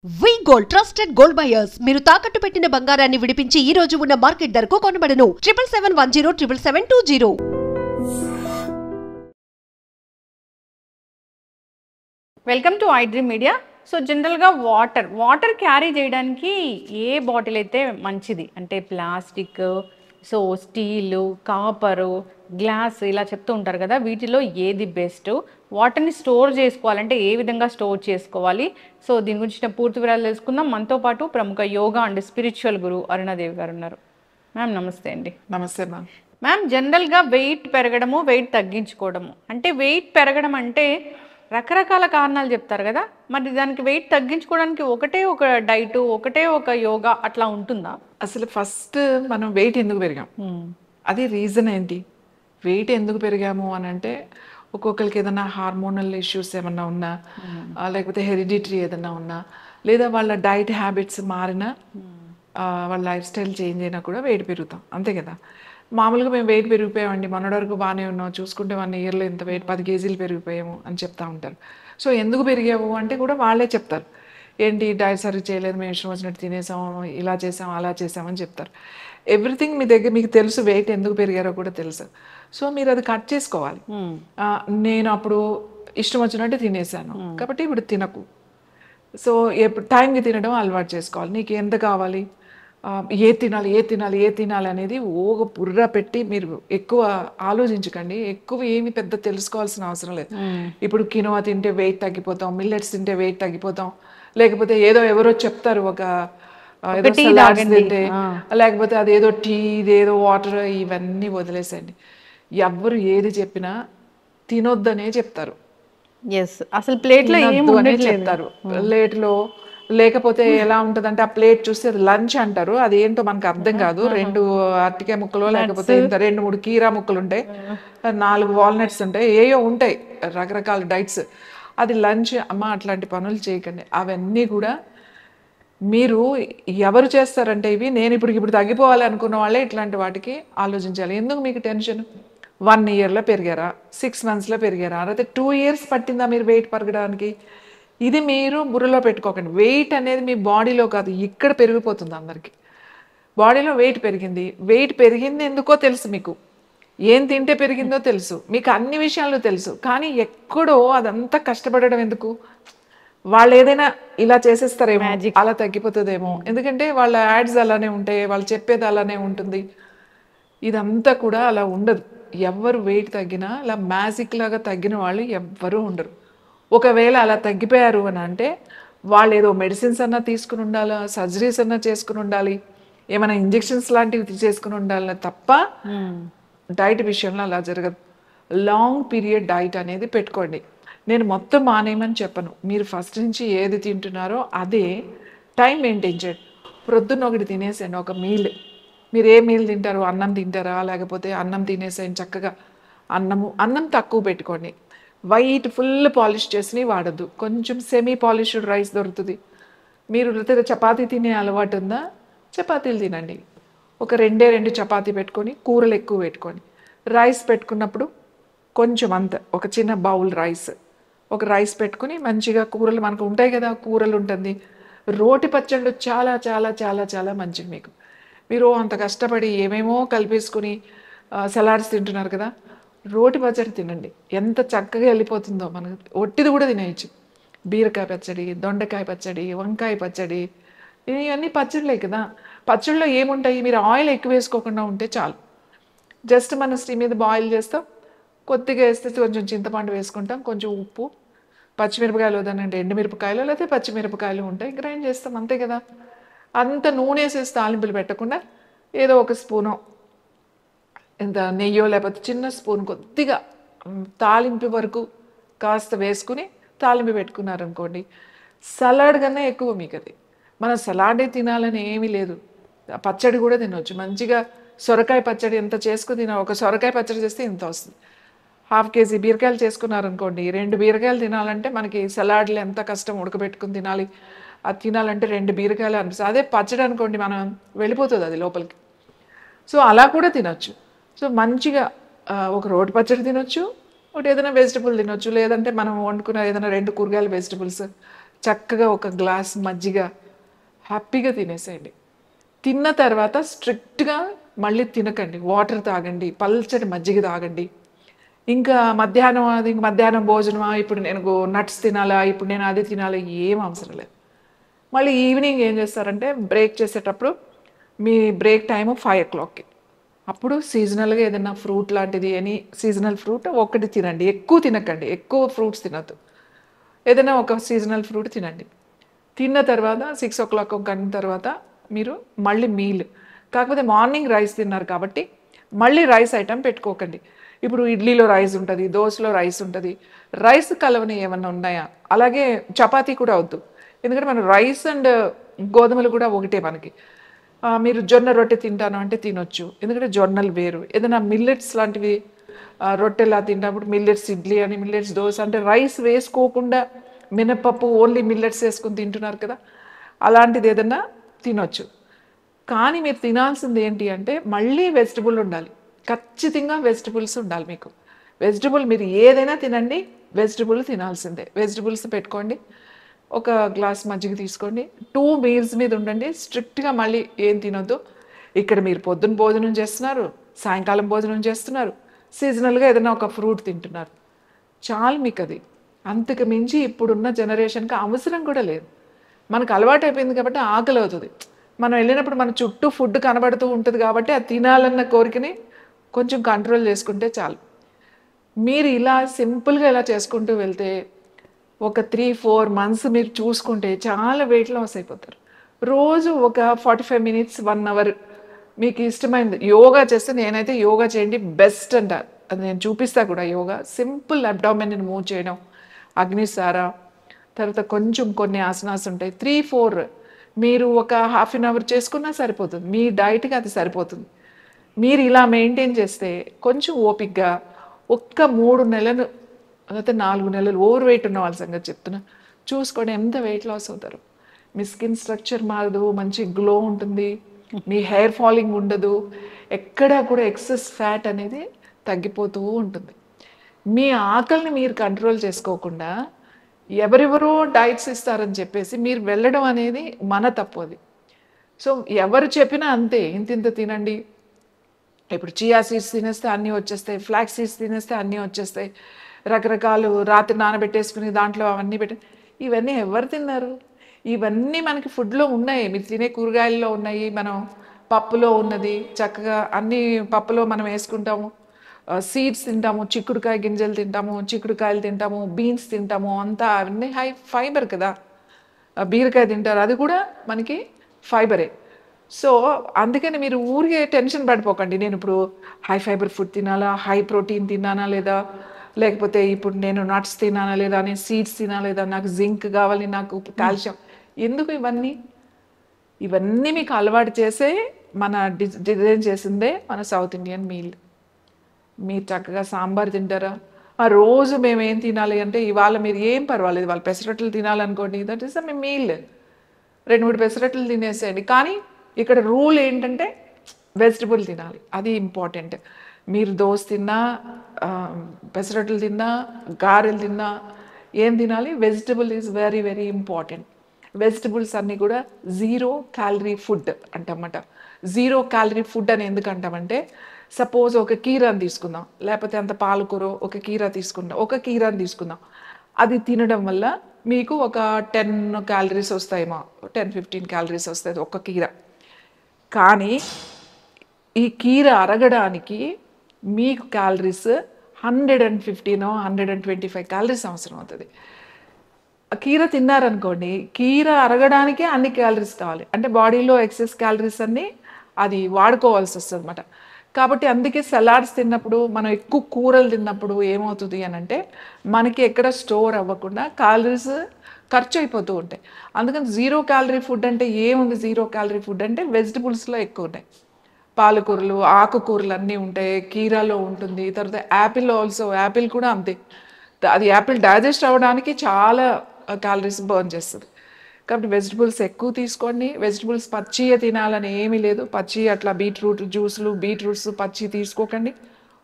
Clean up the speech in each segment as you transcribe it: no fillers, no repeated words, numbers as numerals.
వి gold trusted gold buyers మీరు తాకట్టు పెట్టిన బంగారాన్ని విడిపించి ఈ రోజు ఉన్న మార్కెట్ ధరకు కొనబడను 7771077720. Welcome to I dream media. So జనరల్గా వాటర్ క్యారీ చేయడానికి ఏ బాటిల్ అయితే మంచిది అంటే ప్లాస్టిక్, సో స్టీలు, కాపరు, గ్లాస్ ఇలా చెప్తూ ఉంటారు కదా, వీటిలో ఏది బెస్ట్? వాటర్ని స్టోర్ చేసుకోవాలంటే ఏ విధంగా స్టోర్ చేసుకోవాలి? సో దీని గురించి పూర్తి వివరాలు తెలుసుకుందాం. మనతో పాటు ప్రముఖ యోగా అండ్ స్పిరిచువల్ గురు అరుణాదేవి గారు ఉన్నారు. మ్యామ్ నమస్తే అండి. నమస్తే మ్యామ్. మ్యామ్, జనరల్గా వెయిట్ పెరగడము, వెయిట్ తగ్గించుకోవడము అంటే వెయిట్ పెరగడం అంటే రకరకాల కారణాలు చెప్తారు కదా, మరి దానికి వెయిట్ తగ్గించుకోవడానికి ఒకటే ఒక డైట్, ఒకటే ఒక యోగా అట్లా ఉంటుందా? అసలు ఫస్ట్ మనం వెయిట్ ఎందుకు పెరిగాం, అది రీజన్ ఏంటి? వెయిట్ ఎందుకు పెరిగాము అని అంటే ఒక్కొక్కరికి ఏదైనా హార్మోనల్ ఇష్యూస్ ఏమన్నా ఉన్నా, లేకపోతే హెరిడిటరీ ఏదైనా ఉన్నా, లేదా వాళ్ళ డైట్ హ్యాబిట్స్ మారినా, వాళ్ళ లైఫ్ స్టైల్ చేంజ్ అయినా కూడా వెయిట్ పెరుగుతాం, అంతే కదా. మామూలుగా మేము వెయిట్ పెరిగిపోయామండి, మొన్నటి వరకు బాగానే ఉన్నాం, చూసుకుంటే 1 ఇయర్లో ఇంత వెయిట్ 10 కేజీలు పెరిగిపోయాము అని చెప్తా ఉంటారు. సో ఎందుకు పెరిగాము అంటే కూడా వాళ్ళే చెప్తారు, ఏంటి డైట్ సరిగ్గా చేయలేదు, మేము ఇష్టం వచ్చినట్టు తినేసాం, ఇలా చేసాం అలా చేసామని చెప్తారు. ఎవ్రీథింగ్ మీ దగ్గర మీకు తెలుసు, వెయిట్ ఎందుకు పెరిగారో కూడా తెలుసు. సో మీరు అది కట్ చేసుకోవాలి. నేను అప్పుడు ఇష్టం వచ్చినట్టు తినేసాను కాబట్టి ఇప్పుడు తినకు. సో ఎప్పుడు టైంకి తినడం అలవాటు చేసుకోవాలి. నీకు ఎంత కావాలి, ఏ తినాలి అనేది ఓగ బుర్ర పెట్టి మీరు ఎక్కువ ఆలోచించకండి. ఎక్కువ ఏమి పెద్ద తెలుసుకోవాల్సిన అవసరం లేదు. ఇప్పుడు కినోవా తింటే వెయిట్ తగ్గిపోతాం, మిల్లెట్స్ తింటే వెయిట్ తగ్గిపోతాం, లేకపోతే ఏదో ఎవరో చెప్తారు ఒక తింటే, లేకపోతే అదేదో టీ, ఇదేదో వాటర్, ఇవన్నీ వదిలేసండి. ఎవరు ఏది చెప్పినా తినొద్దనే చెప్తారు. అసలు ప్లేట్లో అనే చెప్తారు. ప్లేట్లో లేకపోతే ఎలా ఉంటుందంటే ఆ ప్లేట్ చూస్తే అది లంచ్ అంటారు, అది ఏంటో మనకు అర్థం కాదు. 2 అరటికాయ ముక్కలు, లేకపోతే 2-3 కీరా ముక్కలు ఉంటాయి, 4 వాల్నట్స్ ఉంటాయి, ఏయో ఉంటాయి రకరకాల డైట్స్. అది లంచ్ అమ్మ, అట్లాంటి పనులు చేయకండి. అవన్నీ కూడా మీరు ఎవరు చేస్తారంటే ఇవి నేను ఇప్పుడు తగ్గిపోవాలి అనుకున్న వాళ్ళే ఇట్లాంటి వాటికి ఆలోచించాలి. ఎందుకు మీకు టెన్షన్? 1 ఇయర్లో పెరిగారా, 6 మంత్స్లో పెరిగారా, లేకపోతే 2 ఇయర్స్ పట్టిందా మీరు వెయిట్ పెరగడానికి? ఇది మీరు బుర్రలో పెట్టుకోకండి. వెయిట్ అనేది మీ బాడీలో కాదు, ఇక్కడ పెరిగిపోతుంది. అందరికీ బాడీలో వెయిట్ పెరిగింది ఎందుకో తెలుసు, మీకు ఏం తింటే పెరిగిందో తెలుసు, మీకు అన్ని విషయాలు తెలుసు. కానీ ఎక్కడో అదంతా కష్టపడడం ఎందుకు? వాళ్ళు ఏదైనా ఇలా చేసేస్తారేమో, అలా తగ్గిపోతుందేమో, ఎందుకంటే వాళ్ళ యాడ్స్ అలానే ఉంటాయి, వాళ్ళు చెప్పేది అలానే ఉంటుంది. ఇదంతా కూడా అలా ఉండదు. ఎవరు వెయిట్ తగ్గినా అలా మ్యాజిక్ లాగా తగ్గిన వాళ్ళు ఎవ్వరూ ఉండరు. ఒకవేళ అలా తగ్గిపోయారు అని అంటే వాళ్ళు ఏదో మెడిసిన్స్ అన్నా తీసుకుని ఉండాలా, సర్జరీస్ అన్నా చేసుకుని ఉండాలి, ఏమైనా ఇంజెక్షన్స్ లాంటివి చేసుకుని ఉండాలి తప్ప డైట్ విషయంలో అలా జరగదు. లాంగ్ పీరియడ్ డైట్ అనేది పెట్టుకోండి. నేను మొత్తం మానేయమని చెప్పను. మీరు ఫస్ట్ నుంచి ఏది తింటున్నారో అదే టైం మెయింటైన్ చేయండి. ప్రొద్దున్న ఒకటి తినేసేయండి, ఒక మీల్. మీరు ఏ మీల్ తింటారు? అన్నం తింటారా, లేకపోతే అన్నం తినేసేయండి చక్కగా. అన్నం తక్కువ పెట్టుకోండి. వైట్ ఫుల్ పాలిష్ చేసి వాడద్దు, కొంచెం సెమీ పాలిష్డ్ రైస్ దొరుకుతుంది. మీరు చపాతీ తినే అలవాటు ఉందా? చపాతీలు తినండి. ఒక 2 చపాతీ పెట్టుకొని కూరలు ఎక్కువ పెట్టుకొని, రైస్ పెట్టుకున్నప్పుడు కొంచెం అంత ఒక చిన్న బౌల్ రైస్ పెట్టుకుని మంచిగా కూరలు మనకు ఉంటాయి కదా, కూరలు ఉంటుంది. రోటి పచ్చళ్ళు చాలా చాలా చాలా చాలా మంచిది మీకు. మీరు అంత కష్టపడి ఏమేమో కలిపేసుకుని సలాడ్స్ తింటున్నారు కదా, రోటి పచ్చడి తినండి, ఎంత చక్కగా వెళ్ళిపోతుందో. మనకు ఒట్టిది కూడా తినేయచ్చు. బీరకాయ పచ్చడి, దొండకాయ పచ్చడి, వంకాయ పచ్చడి, ఇవన్నీ పచ్చళ్ళే కదా. పచ్చళ్ళలో ఏముంటాయి? మీరు ఆయిల్ ఎక్కువ వేసుకోకుండా ఉంటే చాలు. జస్ట్ మనం స్టీమ్ మీద బాయిల్ చేస్తాం, కొద్దిగా వేస్తే కొంచెం చింతపండు వేసుకుంటాం, కొంచెం ఉప్పు, పచ్చిమిరపకాయలు వదనంటే ఎండుమిరపకాయలు లేకపోతే పచ్చిమిరపకాయలు ఉంటాయి, గ్రైండ్ చేస్తాం, అంతే కదా. అంత నూనె వేసేసి తాలింపులు పెట్టకుండా ఏదో ఒక స్పూను ఇంత నెయ్యో లేకపోతే చిన్న స్పూన్ కొద్దిగా తాలింపు వరకు కాస్త వేసుకుని తాలింపు పెట్టుకున్నారనుకోండి, సలాడ్ కన్నా ఎక్కువ మీకు అది. మనం సలాడే తినాలని ఏమీ లేదు, పచ్చడి కూడా తినవచ్చు మంచిగా. సొరకాయ పచ్చడి ఎంత చేసుకుని ఒక సొరకాయ పచ్చడి చేస్తే ఇంత వస్తుంది. 1/2 కేజీ బీరకాయలు చేసుకున్నారనుకోండి, 2 బీరకాయలు తినాలంటే మనకి సలాడ్లు ఎంత కష్టం, ఉడకబెట్టుకుని తినాలి. అది తినాలంటే 2 బీరకాయలు అనిపిస్తుంది. అదే పచ్చడి అనుకోండి, మనం వెళ్ళిపోతుంది అది లోపలికి. సో అలా కూడా తినొచ్చు. సో మంచిగా ఒక రోటి పచ్చడి తినొచ్చు, ఒకటి ఏదైనా వెజిటబుల్ తినొచ్చు, లేదంటే మనం వండుకున్న ఏదైనా 2 కూరగాయలు వెజిటబుల్స్ చక్కగా ఒక గ్లాస్ మజ్జిగ హ్యాపీగా తినేసేయండి. తిన్న తర్వాత స్ట్రిక్ట్గా మళ్ళీ తినకండి, వాటర్ తాగండి, పల్చటి మజ్జిగ తాగండి. ఇంకా మధ్యాహ్నం అది మధ్యాహ్నం భోజనమా, ఇప్పుడు నేను నట్స్ తినాలా, ఇప్పుడు నేను అది తినాలా, ఏం అవసరం లేదు. మళ్ళీ ఈవినింగ్ ఏం చేస్తారంటే బ్రేక్ చేసేటప్పుడు మీ బ్రేక్ టైము 5 o'clockకి. అప్పుడు సీజనల్గా ఏదైనా ఫ్రూట్ లాంటిది ఎనీ సీజనల్ ఫ్రూట్ ఒకటి తినండి, ఎక్కువ తినకండి, ఎక్కువ ఫ్రూట్స్ తినద్దు. ఏదైనా ఒక సీజనల్ ఫ్రూట్ తినండి. తిన్న తర్వాత 6 o'clock ఒక గంట తర్వాత మీరు మళ్ళీ మీల్. కాకపోతే మార్నింగ్ రైస్ తిన్నారు కాబట్టి మళ్ళీ రైస్ ఐటమ్ పెట్టుకోకండి. ఇప్పుడు ఇడ్లీలో రైస్ ఉంటుంది, దోశలో రైస్ ఉంటుంది, రైస్ కలవని ఏమన్నా ఉన్నాయా? అలాగే చపాతీ కూడా వద్దు, ఎందుకంటే మనం రైస్ అండ్ గోధుమలు కూడా ఒకటే మనకి. మీరు జొన్న రొట్టె తింటాను అంటే తినొచ్చు, ఎందుకంటే జొన్నలు వేరు. ఏదైనా మిల్లెట్స్ లాంటివి రొట్టెలా తింటప్పుడు మిల్లెట్స్ ఇడ్లీ అని, మిల్లెట్స్ దోశ అంటే రైస్ వేసుకోకుండా మినపప్పు ఓన్లీ మిల్లెట్స్ వేసుకుని తింటున్నారు కదా, అలాంటిది ఏదైనా తినొచ్చు. కానీ మీరు తినాల్సింది ఏంటి అంటే మళ్ళీ వెజిటబుల్ ఉండాలి, ఖచ్చితంగా వెజిటబుల్స్ ఉండాలి మీకు. వెజిటబుల్ మీరు ఏదైనా తినండి, వెజిటబుల్ తినాల్సిందే. వెజిటబుల్స్ పెట్టుకోండి, ఒక గ్లాస్ మజ్జిగ తీసుకోండి, 2 మీల్స్ మీద ఉండండి. స్ట్రిక్ట్గా మళ్ళీ ఏం తినొద్దు. ఇక్కడ మీరు పొద్దున్న భోజనం చేస్తున్నారు, సాయంకాలం భోజనం చేస్తున్నారు, సీజనల్గా ఏదైనా ఒక ఫ్రూట్ తింటున్నారు, చాలు మీకు అది. అంతకు మించి ఇప్పుడున్న జనరేషన్కి అవసరం కూడా లేదు. మనకు అలవాటు అయిపోయింది కాబట్టి ఆకలి అవుతుంది. మనం వెళ్ళినప్పుడు మన చుట్టూ ఫుడ్ కనబడుతూ ఉంటుంది కాబట్టి అది తినాలన్న కోరికని కొంచెం కంట్రోల్ చేసుకుంటే చాలు. మీరు ఇలా సింపుల్గా ఇలా చేసుకుంటూ వెళ్తే ఒక 3-4 months మీరు చూసుకుంటే చాలా వెయిట్ లాస్ అయిపోతారు. రోజు ఒక 45 minutes 1 hour మీకు ఇష్టమైనది యోగా చేస్తే, నేనైతే యోగా చేయండి బెస్ట్ అంటారు, అది నేను చూపిస్తా కూడా. యోగా సింపుల్ అబ్డామిన్ని మూవ్ చేయడం, అగ్నిసార, తర్వాత కొంచెం కొన్ని ఆసనాస్ ఉంటాయి, 3-4 మీరు ఒక 1/2 hour చేసుకున్నా సరిపోతుంది. మీ డైట్కి అది సరిపోతుంది. మీరు ఇలా మెయింటైన్ చేస్తే కొంచెం ఓపిక్గా ఒక్క 3 నెలలు లేకపోతే 4 నెలలు ఓవర్ వెయిట్ ఉన్న వాళ్ళ సంగతి చెప్తున్నా, చూసుకోండి ఎంత వెయిట్ లాస్ అవుతారు. మీ స్కిన్ స్ట్రక్చర్ మారదు, మంచి గ్లో ఉంటుంది, మీ హెయిర్ ఫాలింగ్ ఉండదు, ఎక్కడా కూడా ఎక్సెస్ ఫ్యాట్ అనేది తగ్గిపోతూ ఉంటుంది. మీ ఆకలిని మీరు కంట్రోల్ చేసుకోకుండా ఎవరెవరో డైట్స్ ఇస్తారని చెప్పేసి మీరు వెళ్ళడం అనేది మన తప్పు అది. సో ఎవరు చెప్పినా అంతే, ఇంత తినండి, ఇప్పుడు చియా సీడ్స్ తినేస్తే అన్నీ వచ్చేస్తాయి, ఫ్లాక్స్ సీడ్స్ తినేస్తే అన్నీ వచ్చేస్తాయి, రకరకాలు రాత్రి నానబెట్టేసుకుని దాంట్లో అవన్నీ ఇవన్నీ ఎవరు తిన్నారు? ఇవన్నీ మనకి ఫుడ్లో ఉన్నాయి, మీరు తినే కూరగాయల్లో ఉన్నాయి, మనం పప్పులో ఉన్నది చక్కగా అన్ని పప్పులో మనం వేసుకుంటాము, సీడ్స్ తింటాము, చిక్కుడుకాయ గింజలు తింటాము, చిక్కుడుకాయలు తింటాము, బీన్స్ తింటాము, అంతా అవన్నీ హై ఫైబర్ కదా. బీరకాయ తింటారు, అది కూడా మనకి ఫైబరే. సో అందుకని మీరు ఊరికే టెన్షన్ పడిపోకండి, నేను ఇప్పుడు హై ఫైబర్ ఫుడ్ తినాలా, హై ప్రోటీన్ తినానా లేదా, లేకపోతే ఇప్పుడు నేను నట్స్ తినానా లేదా, నేను సీడ్స్ తినాలా లేదా, నాకు జింక్ కావాలి, నాకు కాల్షియం. ఎందుకు ఇవన్నీ మీకు అలవాటు చేసే మన డిజైన్ చేసిందే మన సౌత్ ఇండియన్ మీల్. మీరు చక్కగా సాంబార్ తింటారా, ఆ రోజు మేము ఏం తినాలి అంటే ఇవాళ మీరు ఏం పర్వాలేదు, వాళ్ళు పెసరట్లు తినాలనుకోండి, దట్ ఈస్ మీ మీల్, 2-3 పెసరట్లు తినేసేయండి. కానీ ఇక్కడ రూల్ ఏంటంటే వెజిటబుల్ తినాలి, అది ఇంపార్టెంట్. మీరు దోశ తిన్నా, పెసరట్లు తిన్నా, గారెలు తిన్నా, ఏం తినాలి, vegetable is very very important. Vegetables అన్నీ కూడా 0 calorie ఫుడ్ అంటమాట. 0 calorie ఫుడ్ అని ఎందుకు అంటామంటే, సపోజ్ ఒక కీరాని తీసుకుందాం, లేకపోతే అంత పాలకూర ఒక కీరా తీసుకుందాం, ఒక కీరాని తీసుకుందాం, అది తినడం వల్ల మీకు ఒక 10 calories వస్తాయేమో, 10-15 calories వస్తుంది ఒక కీర. కానీ ఈ కీర అరగడానికి మీకు క్యాలరీస్ 115-125 calories అవసరం అవుతుంది. కీర తిన్నారనుకోండి, కీర అరగడానికే అన్ని క్యాలరీస్ కావాలి, అంటే బాడీలో ఎక్సెస్ క్యాలరీస్ అన్నీ అది వాడుకోవాల్సి వస్తుంది అనమాట. కాబట్టి అందుకే సలాడ్స్ తిన్నప్పుడు, మనం ఎక్కువ కూరలు తిన్నప్పుడు ఏమవుతుంది అని అంటే మనకి ఎక్కడ స్టోర్ అవ్వకుండా క్యాలరీస్ ఖర్చు అయిపోతూ ఉంటాయి. అందుకని 0 calorie ఫుడ్ అంటే ఏముంది, 0 calorie ఫుడ్ అంటే వెజిటబుల్స్లో ఎక్కువ ఉంటాయి, పాలకూరలు, ఆకుకూరలు అన్నీ ఉంటాయి, కీరాలో ఉంటుంది, తర్వాత యాపిల్ ఆల్సో, యాపిల్ కూడా అంతే, అది యాపిల్ డైజెస్ట్ అవ్వడానికి చాలా క్యాలరీస్ బర్న్ చేస్తుంది. కాబట్టి వెజిటబుల్స్ ఎక్కువ తీసుకోండి. వెజిటబుల్స్ పచ్చిగా తినాలని ఏమీ లేదు, పచ్చి అట్లా బీట్రూట్ జ్యూస్లు, బీట్రూట్స్ పచ్చి తీసుకోకండి.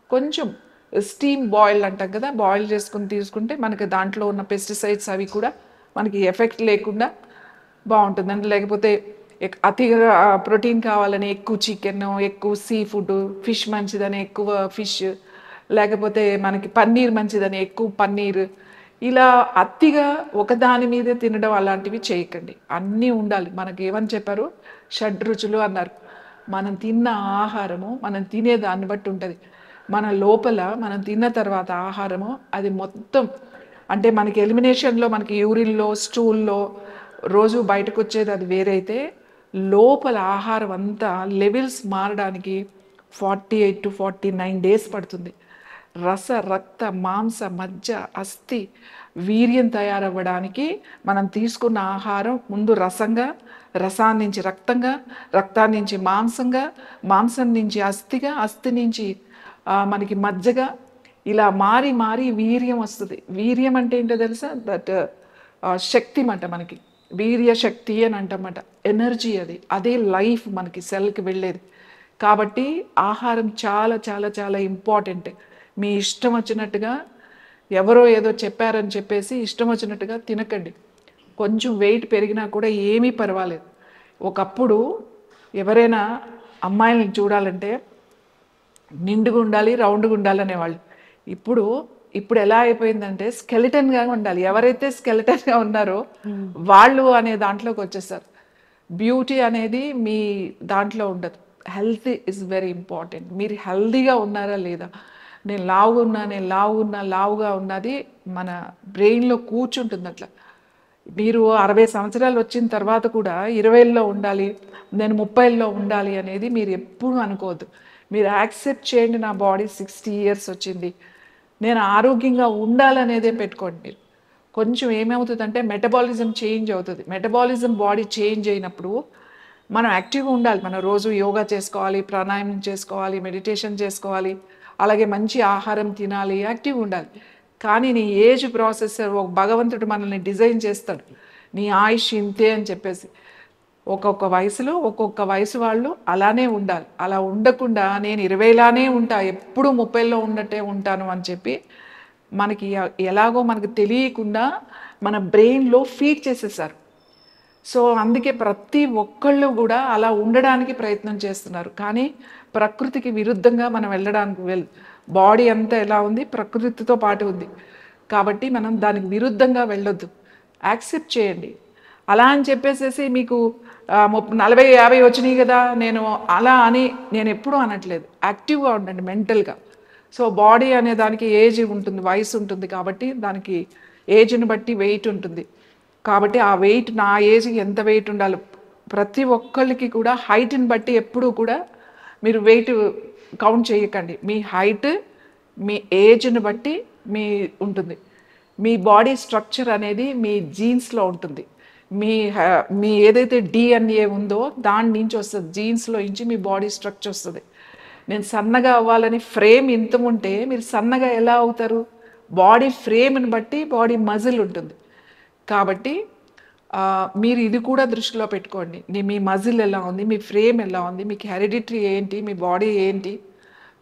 కొంచెం స్టీమ్ బాయిల్ అంటాం కదా, బాయిల్ చేసుకుని తీసుకుంటే మనకి దాంట్లో ఉన్న పెస్టిసైడ్స్ అవి కూడా మనకి ఎఫెక్ట్ లేకుండా బాగుంటుంది. అంటే లేకపోతే అతిగా ప్రోటీన్ కావాలని ఎక్కువ చికెన్, ఎక్కువ సీ ఫుడ్, ఫిష్ మంచిదని ఎక్కువ ఫిష్, లేకపోతే మనకి పన్నీర్ మంచిదని ఎక్కువ పన్నీర్, ఇలా అతిగా ఒకదాని మీదే తినడం అలాంటివి చేయకండి. అన్నీ ఉండాలి. మనకి ఏమని చెప్పారు, షడ్రుచులు అన్నారు. మనం తిన్న ఆహారము మనం తినే దాన్ని బట్టి ఉంటుంది. మన లోపల మనం తిన్న తర్వాత ఆహారము అది మొత్తం అంటే మనకి ఎలిమినేషన్లో మనకి యూరిన్లో స్టూల్లో రోజు బయటకు వచ్చేది అది వేరైతే, లోపల ఆహారం అంతా లెవెల్స్ మారడానికి 48 to 49 days పడుతుంది. రస రక్త మాంస మజ్జ అస్థి వీర్యం తయారవ్వడానికి మనం తీసుకున్న ఆహారం ముందు రసంగా, రసాన్ని నుంచి రక్తంగా, రక్తాన్ని నుంచి మాంసంగా, మాంసం నుంచి అస్థిగా, అస్థి నుంచి మనకి మజ్జగా, ఇలా మారి మారి వీర్యం వస్తుంది. వీర్యం అంటే ఏంటో తెలుసా, దట్ శక్తి అన్నమాట. మనకి వీర్య శక్తి అని అంటమాట, ఎనర్జీ. అదే లైఫ్ మనకి సెల్కి వెళ్ళేది. కాబట్టి ఆహారం చాలా చాలా చాలా ఇంపార్టెంట్. మీ ఇష్టం వచ్చినట్టుగా ఎవరో ఏదో చెప్పారని చెప్పేసి ఇష్టం వచ్చినట్టుగా తినకండి. కొంచెం వెయిట్ పెరిగినా కూడా ఏమీ పర్వాలేదు. ఒకప్పుడు ఎవరైనా అమ్మాయిల్ని చూడాలంటే నిండుగా ఉండాలి, రౌండ్గా ఉండాలి అనేవాళ్ళు. ఇప్పుడు ఎలా అయిపోయిందంటే స్కెలిటన్గా ఉండాలి. ఎవరైతే స్కెలిటన్గా ఉన్నారో వాళ్ళు అనే దాంట్లోకి వచ్చేసారు. బ్యూటీ అనేది మీ దాంట్లో ఉండదు. Health is very important. మీరు హెల్తీగా ఉన్నారా లేదా, నేను లావుగా ఉన్నది మన బ్రెయిన్లో కూర్చుంటుంది. అట్లా మీరు 60 సంవత్సరాలు వచ్చిన తర్వాత కూడా 20లో ఉండాలి, నేను 30లో ఉండాలి అనేది మీరు ఎప్పుడూ అనుకోవద్దు. మీరు యాక్సెప్ట్ చేయండి, నా బాడీ 60 years వచ్చింది, నేను ఆరోగ్యంగా ఉండాలనేదే పెట్టుకోండి. మీరు కొంచెం ఏమవుతుందంటే మెటబాలిజం చేంజ్ అవుతుంది. మెటబాలిజం బాడీ చేంజ్ అయినప్పుడు మనం యాక్టివ్గా ఉండాలి. మనం రోజు యోగా చేసుకోవాలి, ప్రాణాయామం చేసుకోవాలి, మెడిటేషన్ చేసుకోవాలి, అలాగే మంచి ఆహారం తినాలి, యాక్టివ్గా ఉండాలి. కానీ నీ ఏజ్ ప్రాసెస్ ఒక భగవంతుడు మనల్ని డిజైన్ చేస్తాడు, నీ ఆయుష్ ఇంతే అని చెప్పేసి. ఒక్కొక్క వయసు వాళ్ళు అలానే ఉండాలి. అలా ఉండకుండా నేను 20లానే ఉంటా, ఎప్పుడు 30లో ఉన్నట్టే ఉంటాను అని చెప్పి మనకి ఎలాగో మనకు తెలియకుండా మన బ్రెయిన్లో ఫీడ్ చేసేసారు. సో అందుకే ప్రతి ఒక్కళ్ళు కూడా అలా ఉండడానికి ప్రయత్నం చేస్తున్నారు. కానీ ప్రకృతికి విరుద్ధంగా మనం వెళ్ళడానికి బాడీ అంతా ఎలా ఉంది, ప్రకృతితో పాటు ఉంది. కాబట్టి మనం దానికి విరుద్ధంగా వెళ్ళొద్దు. యాక్సెప్ట్ చేయండి. అలా అని చెప్పేసేసి మీకు 40-50 వచ్చినాయి కదా నేను అలా అని నేను ఎప్పుడూ అనట్లేదు. యాక్టివ్గా ఉండండి మెంటల్గా. సో బాడీ అనే దానికి ఏజ్ ఉంటుంది, వయసు ఉంటుంది. కాబట్టి దానికి ఏజ్ని బట్టి వెయిట్ ఉంటుంది. కాబట్టి ఆ వెయిట్ నా ఏజ్కి ఎంత వెయిట్ ఉండాలి, ప్రతి ఒక్కళ్ళకి కూడా హైట్ని బట్టి ఎప్పుడూ కూడా మీరు వెయిట్ కౌంట్ చేయకండి. మీ హైట్ మీ ఏజ్ని బట్టి ఉంటుంది. మీ బాడీ స్ట్రక్చర్ అనేది మీ జీన్స్లో ఉంటుంది. మీ ఏదైతే డిఎన్ఏ ఉందో దాని నుంచి వస్తుంది, జీన్స్లో నుంచి మీ బాడీ స్ట్రక్చర్ వస్తుంది. నేను సన్నగా అవ్వాలని ఫ్రేమ్ ఇంత ఉంటే మీరు సన్నగా ఎలా అవుతారు, బాడీ ఫ్రేమ్ని బట్టి బాడీ మజిల్ ఉంటుంది. కాబట్టి మీరు ఇది కూడా దృష్టిలో పెట్టుకోండి. మీ మజిల్ ఎలా ఉంది, మీ ఫ్రేమ్ ఎలా ఉంది, మీకు హెరిడిటరీ ఏంటి, మీ బాడీ ఏంటి,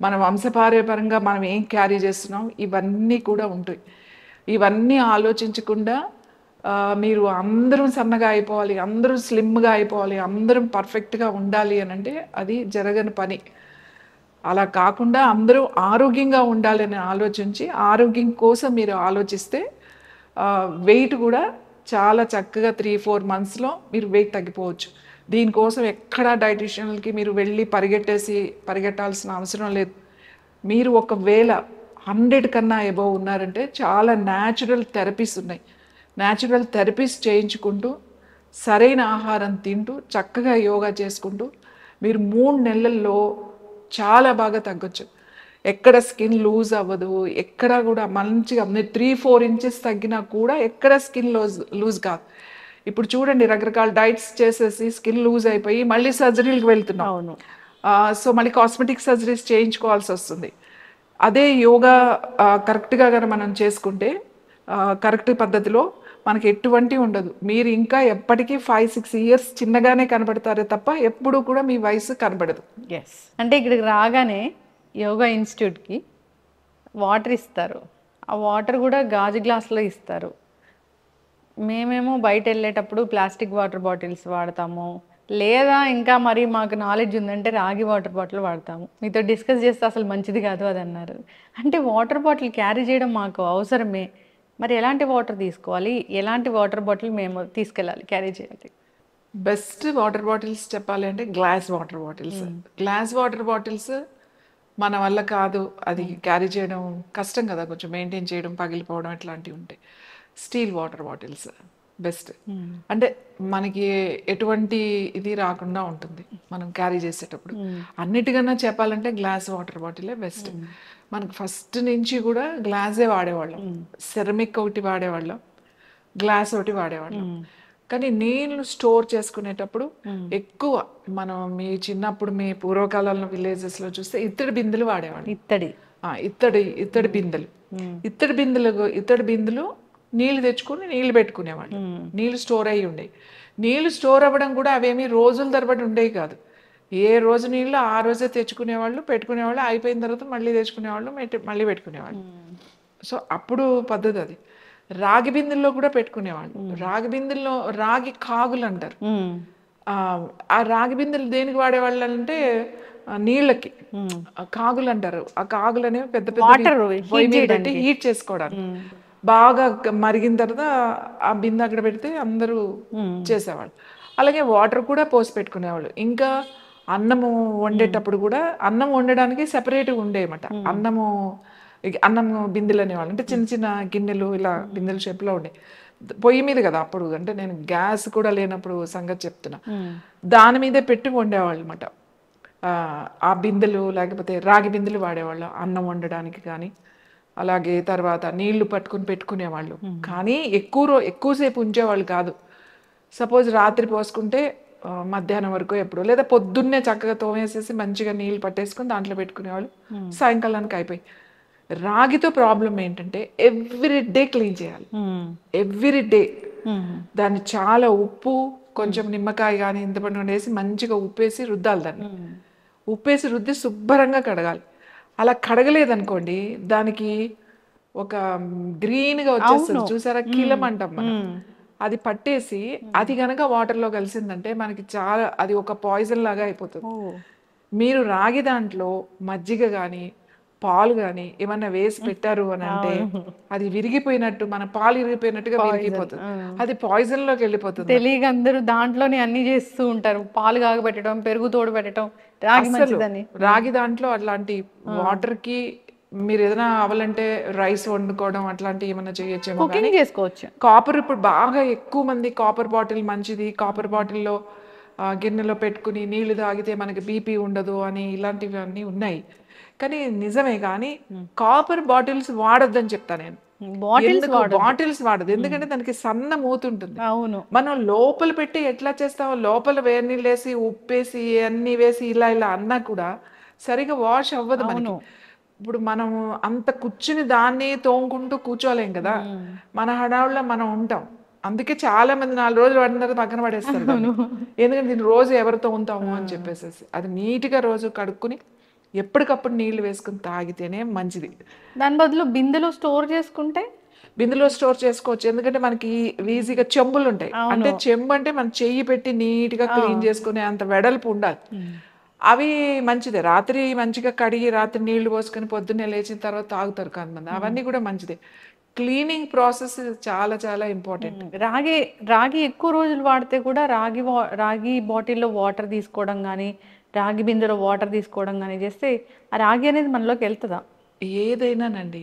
మన వంశపారంపరంగా మనం ఏం క్యారీ చేస్తున్నాం, ఇవన్నీ కూడా ఉంటాయి. ఇవన్నీ ఆలోచించకుండా మీరు అందరూ సన్నగా అయిపోవాలి, అందరూ స్లిమ్గా అయిపోవాలి, అందరం పర్ఫెక్ట్గా ఉండాలి అని అంటే అది జరగని పని. అలా కాకుండా అందరూ ఆరోగ్యంగా ఉండాలని ఆలోచించి ఆరోగ్యం కోసం మీరు ఆలోచిస్తే వెయిట్ కూడా చాలా చక్కగా 3-4 monthsలో మీరు వెయిట్ తగ్గిపోవచ్చు. దీనికోసం ఎక్కడా డైటీషియన్లకి మీరు వెళ్ళి పరిగెట్టాల్సిన అవసరం లేదు. మీరు ఒకవేళ 100 కన్నా ఎబవ్ ఉన్నారంటే చాలా న్యాచురల్ థెరపీస్ ఉన్నాయి. న్యాచురల్ థెరపీస్ చేయించుకుంటూ సరైన ఆహారం తింటూ చక్కగా యోగా చేసుకుంటూ మీరు 3 నెలల్లో చాలా బాగా తగ్గొచ్చు. ఎక్కడ స్కిన్ లూజ్ అవ్వదు, ఎక్కడ కూడా మంచిగా 3-4 inches తగ్గినా కూడా ఎక్కడ స్కిన్ లూజ్ కాదు. ఇప్పుడు చూడండి, రకరకాల డైట్స్ చేసేసి స్కిన్ లూజ్ అయిపోయి మళ్ళీ సర్జరీలకు వెళ్తున్నాం. సో మళ్ళీ కాస్మెటిక్ సర్జరీస్ చేయించుకోవాల్సి వస్తుంది. అదే యోగా కరెక్ట్గా కానీ మనం చేసుకుంటే కరెక్ట్ పద్ధతిలో మనకి ఎటువంటి ఉండదు. మీరు ఇంకా ఎప్పటికీ 5-6 years చిన్నగానే కనబడతారే తప్ప ఎప్పుడు కూడా మీ వయసు కనబడదు. ఎస్, అంటే ఇక్కడికి రాగానే యోగా ఇన్స్టిట్యూట్కి వాటర్ ఇస్తారు. ఆ వాటర్ కూడా గాజు గ్లాసులో ఇస్తారు. మేమేమో బయట వెళ్ళేటప్పుడు ప్లాస్టిక్ వాటర్ బాటిల్స్ వాడతాము, లేదా ఇంకా మరి మాకు నాలెడ్జ్ ఉందంటే రాగి వాటర్ బాటిల్ వాడతాము. మీతో డిస్కస్ చేస్తే అసలు మంచిది కాదు అది అన్నారు. అంటే వాటర్ బాటిల్ క్యారీ చేయడం మాకు అవసరమే, మరి ఎలాంటి వాటర్ తీసుకోవాలి, ఎలాంటి వాటర్ బాటిల్ మేము తీసుకెళ్ళాలి, క్యారీ చేయాలి? బెస్ట్ వాటర్ బాటిల్స్ చెప్పాలి అంటే glass water bottles. Glass water bottles మన వల్ల కాదు, అది క్యారీ చేయడం కష్టం కదా, కొంచెం మెయింటైన్ చేయడం, పగిలిపోవడం ఇట్లాంటివి ఉంటాయి. Steel water bottles best. అంటే మనకి ఎటువంటి ఇది రాకుండా ఉంటుంది మనం క్యారీ చేసేటప్పుడు. అన్నిటికన్నా చెప్పాలంటే గ్లాస్ వాటర్ బాటిలే బెస్ట్. మనకు ఫస్ట్ నుంచి కూడా గ్లాసే వాడేవాళ్ళం, సెరమిక్ ఒకటి వాడేవాళ్ళం, గ్లాస్ ఒకటి వాడేవాళ్ళం. కానీ నీళ్లు స్టోర్ చేసుకునేటప్పుడు ఎక్కువ మనం మీ చిన్నప్పుడు మీ పూర్వకాలంలో విలేజెస్ లో చూస్తే ఇత్తడి బిందెలు వాడేవాళ్ళు. ఇత్తడి బిందెలు, ఇత్తడి బిందెలు నీళ్లు తెచ్చుకుని నీళ్లు పెట్టుకునేవాళ్ళు. నీళ్లు స్టోర్ అయ్యి ఉండేవి. నీళ్లు స్టోర్ అవ్వడం కూడా అవేమీ రోజుల తరబడి ఉండేవి కాదు. ఏ రోజు నీళ్ళు ఆ రోజే తెచ్చుకునేవాళ్ళు, పెట్టుకునేవాళ్ళు, అయిపోయిన తర్వాత మళ్ళీ తెచ్చుకునేవాళ్ళు, మళ్ళీ పెట్టుకునేవాళ్ళు. సో అప్పుడు పద్ధతి అది. రాగి బిందెల్లో కూడా పెట్టుకునేవాళ్ళు. రాగి బిందెల్లో రాగి కాగులు అంటారు. ఆ రాగి బిందెలు దేనికి వాడేవాళ్ళు అంటే నీళ్ళకి కాగులు అంటారు. ఆ కాగులు అనేవి పెద్ద పెద్ద పొయ్యి మీద పెట్టి హీట్ చేసుకోవడానికి. బాగా మరిగిన తర్వాత ఆ బిందె అక్కడ పెడితే అందరూ చేసేవాళ్ళు. అలాగే వాటర్ కూడా పోసి పెట్టుకునేవాళ్ళు. ఇంకా అన్నము వండేటప్పుడు కూడా అన్నం వండడానికి సెపరేట్గా ఉండేయమాట. అన్నం బిందెలు అనేవాళ్ళు. అంటే చిన్న చిన్న గిన్నెలు ఇలా బిందెల షేప్లో ఉండే, పొయ్యి మీద కదా అప్పుడు, అంటే నేను గ్యాస్ కూడా లేనప్పుడు సంగతి చెప్తున్నా. దాని మీదే పెట్టి వండేవాళ్ళు అనమాట. ఆ బిందెలు లేకపోతే రాగి బిందెలు వాడేవాళ్ళు అన్నం వండడానికి కానీ. అలాగే తర్వాత నీళ్లు పట్టుకుని పెట్టుకునేవాళ్ళు. కానీ ఎక్కువసేపు ఉంచేవాళ్ళు కాదు. సపోజ్ రాత్రి పోసుకుంటే మధ్యాహ్నం వరకు ఎప్పుడు, లేదా పొద్దున్నే చక్కగా తోమేసేసి మంచిగా నీళ్ళు పట్టేసుకుని దాంట్లో పెట్టుకునేవాళ్ళు. సాయంకాలానికి అయిపోయి. రాగితో ప్రాబ్లం ఏంటంటే ఎవ్రీ డే క్లీన్ చేయాలి, ఎవ్రీ డే. దాన్ని చాలా ఉప్పు, కొంచెం నిమ్మకాయ కానీ ఇంతపండు వేసి మంచిగా ఉప్పేసి రుద్దాలి. దాన్ని ఉప్పేసి రుద్ది శుభ్రంగా కడగాలి. అలా కడగలేదనుకోండి దానికి ఒక గ్రీన్గా వచ్చేస్తుంది చూసారా, కీలం అంటాం మనం. అది పట్టేసి అది గనక వాటర్లో కలిసిందంటే మనకి చాలా, అది ఒక పాయిజన్ లాగా అయిపోతుంది. మీరు రాగి దాంట్లో మజ్జిగ కానీ పాలు కానీ ఏమన్నా వేసి పెట్టారు అని అంటే అది విరిగిపోయినట్టు, మన పాలు విరిగిపోయినట్టుగా విరిగిపోతుంది. అది పాయిజన్ లోకి వెళ్ళిపోతుంది. తెలియక అందరూ దాంట్లోనే అన్ని చేస్తూ ఉంటారు. పాలు కాగబెట్టడం, పెరుగు తోడు పెట్టడం. రాగి దాంట్లో అట్లాంటి వాటర్ కి మీరు ఏదైనా అవ్వాలంటే రైస్ వండుకోవడం అట్లాంటివి ఏమైనా చేయొచ్చేమో, చేసుకోవచ్చు. కాపర్ ఇప్పుడు బాగా ఎక్కువ మంది కాపర్ బాటిల్ మంచిది, కాపర్ బాటిల్లో గిన్నెలో పెట్టుకుని నీళ్లు తాగితే మనకి బీపీ ఉండదు అని ఇలాంటివి అన్నీ ఉన్నాయి. కానీ నిజమే, కానీ కాపర్ బాటిల్స్ వాడొద్దని చెప్తా నేను. బాటిల్స్ వాడదు, ఎందుకంటే దానికి సన్న మూతుంటుంది. మనం లోపల పెట్టి ఎట్లా చేస్తామో, లోపల వేడి నీళ్ళు వేసి ఉప్పేసి అన్ని వేసి ఇలా ఇలా అన్నా కూడా సరిగా వాష్ అవ్వదు మనకి. ఇప్పుడు మనం అంత కూర్చుని దాన్ని తోముకుంటూ కూర్చోలేం కదా, మన హడావుల్లో మనం ఉంటాం. అందుకే చాలా మంది 4 రోజులు వాడిన తర్వాత పక్కన పడేస్తారు. ఎందుకంటే దీన్ని రోజు ఎవరితో ఉంటాము అని చెప్పేసి. అది నీట్గా రోజు కడుక్కుని ఎప్పటికప్పుడు నీళ్లు వేసుకుని తాగితేనే మంచిది. దాని బదులు బిందెలో స్టోర్ చేసుకుంటే, బిందెలో స్టోర్ చేసుకోవచ్చు. ఎందుకంటే మనకి ఈజీగా చెంబులు ఉంటాయి. అంటే చెంబు అంటే మనం చెయ్యి పెట్టి నీట్గా క్లీన్ చేసుకునే అంత వెడల్పు ఉండాలి. అవి మంచిదే. రాత్రి మంచిగా కడిగి రాత్రి నీళ్లు పోసుకొని పొద్దున్నే లేచిన తర్వాత తాగుతారు కొంతమంది. అవన్నీ కూడా మంచిదే. క్లీనింగ్ ప్రాసెస్ చాలా చాలా ఇంపార్టెంట్. రాగి ఎక్కువ రోజులు వాడితే కూడా రాగి బాటిల్లో వాటర్ తీసుకోవడం కానీ, రాగి బిందెలో వాటర్ తీసుకోవడం కానీ చేస్తే ఆ రాగి అనేది మనలోకి వెళ్తుందా? ఏదైనానండి.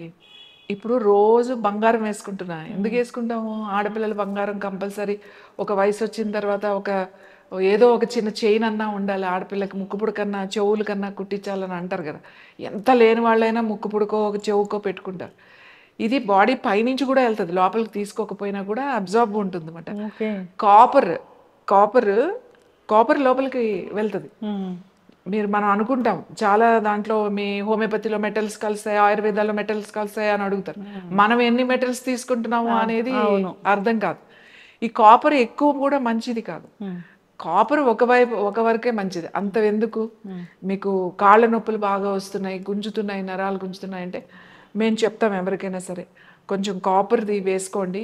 ఇప్పుడు రోజు బంగారం వేసుకుంటున్నా, ఎందుకు వేసుకుంటాము? ఆడపిల్లలు బంగారం కంపల్సరీ. ఒక వయసు వచ్చిన తర్వాత ఏదో ఒక చిన్న చైన్ అన్నా ఉండాలి ఆడపిల్లకి. ముక్కుపుడు కన్నా చెవుల కన్నా కుట్టించాలని అంటారు కదా. ఎంత లేని వాళ్ళైనా ముక్కుపుడుకో ఒక చెవుకో పెట్టుకుంటారు. ఇది బాడీ పైనుంచి కూడా వెళ్తుంది, లోపలికి తీసుకోకపోయినా కూడా అబ్జార్బ్ ఉంటుంది అన్నమాట. కాపర్ లోపలికి వెళ్తుంది. మనం అనుకుంటాం చాలా దాంట్లో మీ హోమియోపతిలో మెటల్స్ కలిసాయి, ఆయుర్వేదాలో మెటల్స్ కలిసాయి అని అడుగుతారు. మనం ఎన్ని మెటల్స్ తీసుకుంటున్నాము అనేది అర్థం కాదు. ఈ కాపర్ ఎక్కువ కూడా మంచిది కాదు. కాపర్ ఒక వరకే మంచిది, అంత ఎందుకు? మీకు కాళ్ళ నొప్పులు బాగా వస్తున్నాయి, గుంజుతున్నాయి, నరాలు గుంజుతున్నాయి అంటే మేము చెప్తాం ఎవరికైనా సరే కొంచెం కాపర్ది వేసుకోండి,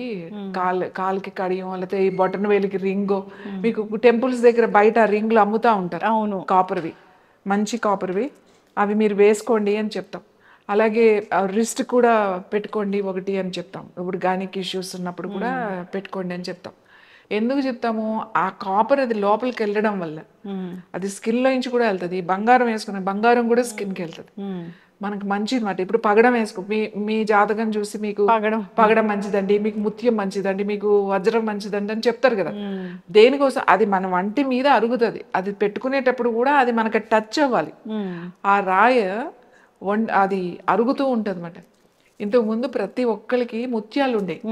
కాలుకి కడియం, లేకపోతే ఈ బొటన వేలికి రింగు. మీకు టెంపుల్స్ దగ్గర బయట రింగులు అమ్ముతా ఉంటారు, అవును. కాపర్వి, మంచి కాపర్వి. అవి మీరు వేసుకోండి అని చెప్తాం. అలాగే రిస్ట్ కూడా పెట్టుకోండి ఒకటి అని చెప్తాం. ఇప్పుడు గైనిక్ ఇష్యూస్ ఉన్నప్పుడు కూడా పెట్టుకోండి అని చెప్తాం. ఎందుకు చెప్తాము? ఆ కాపర్ అది లోపలికి వెళ్ళడం వల్ల అది స్కిన్లో నుంచి కూడా వెళ్తుంది. బంగారం వేసుకునే బంగారం కూడా స్కిన్కి వెళ్తుంది, మనకు మంచిది మాట. ఇప్పుడు పగడం వేసుకో, మీ జాతకం చూసి మీకు పగడం మంచిదండి, మీకు ముత్యం మంచిదండి, మీకు వజ్రం మంచిదండి అని చెప్తారు కదా. దేనికోసం? అది మన వంటి మీద అరుగుతుంది. అది పెట్టుకునేటప్పుడు కూడా అది మనకి టచ్ అవ్వాలి. ఆ రాయ అది అరుగుతూ ఉంటుంది అన్నమాట. ఇంతకుముందు ప్రతి ఒక్కరికి ముత్యాలు ఉండేవి.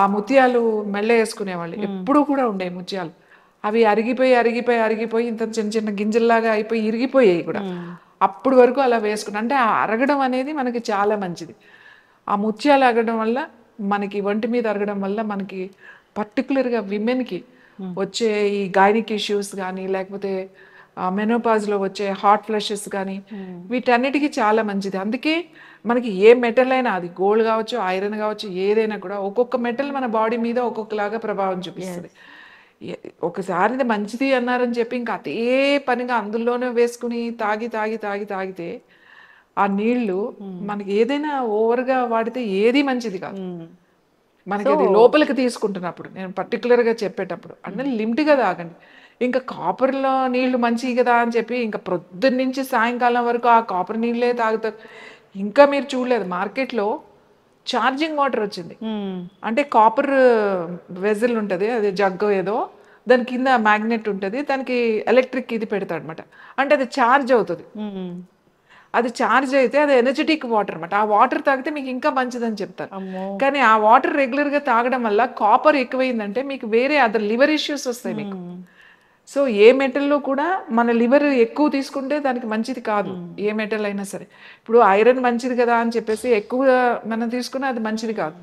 ఆ ముత్యాలు మెళ్ళ వేసుకునేవాళ్ళు, ఎప్పుడు కూడా ఉండే ముత్యాలు. అవి అరిగిపోయి ఇంత చిన్న చిన్న గింజల్లాగా అయిపోయి ఇరిగిపోయాయి కూడా. అప్పుడు వరకు అలా వేసుకున్నా అంటే ఆ అరగడం అనేది మనకి చాలా మంచిది. ఆ ముత్యాలు అరగడం వల్ల, మనకి ఒంటి మీద అరగడం వల్ల, మనకి పర్టికులర్గా విమెన్కి వచ్చే ఈ గైనిక్ ఇష్యూస్ కానీ, లేకపోతే మెనోపాజ్లో వచ్చే హాట్ ఫ్లషెస్ కానీ, వీటన్నిటికీ చాలా మంచిది. అందుకే మనకి ఏ మెటల్ అయినా, అది గోల్డ్ కావచ్చు, ఐరన్ కావచ్చు, ఏదైనా కూడా ఒక్కొక్క మెటల్ మన బాడీ మీద ఒక్కొక్కలాగా ప్రభావం చూపిస్తుంది. ఒకసారి ఇది మంచిది అన్నారని చెప్పి ఇంకా అదే పనిగా అందులోనే వేసుకుని తాగితే ఆ నీళ్లు మనకి ఏదైనా ఓవర్గా వాడితే ఏది మంచిది కాదు. మనకి అది లోపలికి తీసుకుంటున్నప్పుడు, నేను పర్టికులర్గా చెప్పేటప్పుడు అంటే లిమిట్గా తాగండి. ఇంకా కాపర్లో నీళ్లు మంచివి కదా అని చెప్పి ఇంకా ప్రొద్దున్న నుంచి సాయంకాలం వరకు ఆ కాపర్ నీళ్ళే తాగుతారు. ఇంకా మీరు చూడలేదు, మార్కెట్లో ఛార్జింగ్ వాటర్ వచ్చింది. అంటే కాపర్ వెజల్ ఉంటుంది, అది జగ్గు ఏదో, దాని కింద మ్యాగ్నెట్ ఉంటుంది, దానికి ఎలక్ట్రిక్ ఇది పెడతాడు అనమాట. అంటే అది ఛార్జ్ అవుతుంది. అది ఛార్జ్ అయితే అది ఎనర్జెటిక్ వాటర్ అనమాట. ఆ వాటర్ తాగితే మీకు ఇంకా మంచిదని చెప్తారు. కానీ ఆ వాటర్ రెగ్యులర్గా తాగడం వల్ల కాపర్ ఎక్కువైందంటే మీకు వేరే అదర్ లివర్ ఇష్యూస్ వస్తాయి మీకు. సో ఏ మెటల్లో కూడా మన లివర్ ఎక్కువ తీసుకుంటే దానికి మంచిది కాదు, ఏ మెటల్ అయినా సరే. ఇప్పుడు ఐరన్ మంచిది కదా అని చెప్పేసి ఎక్కువ మనం తీసుకున్నా అది మంచిది కాదు.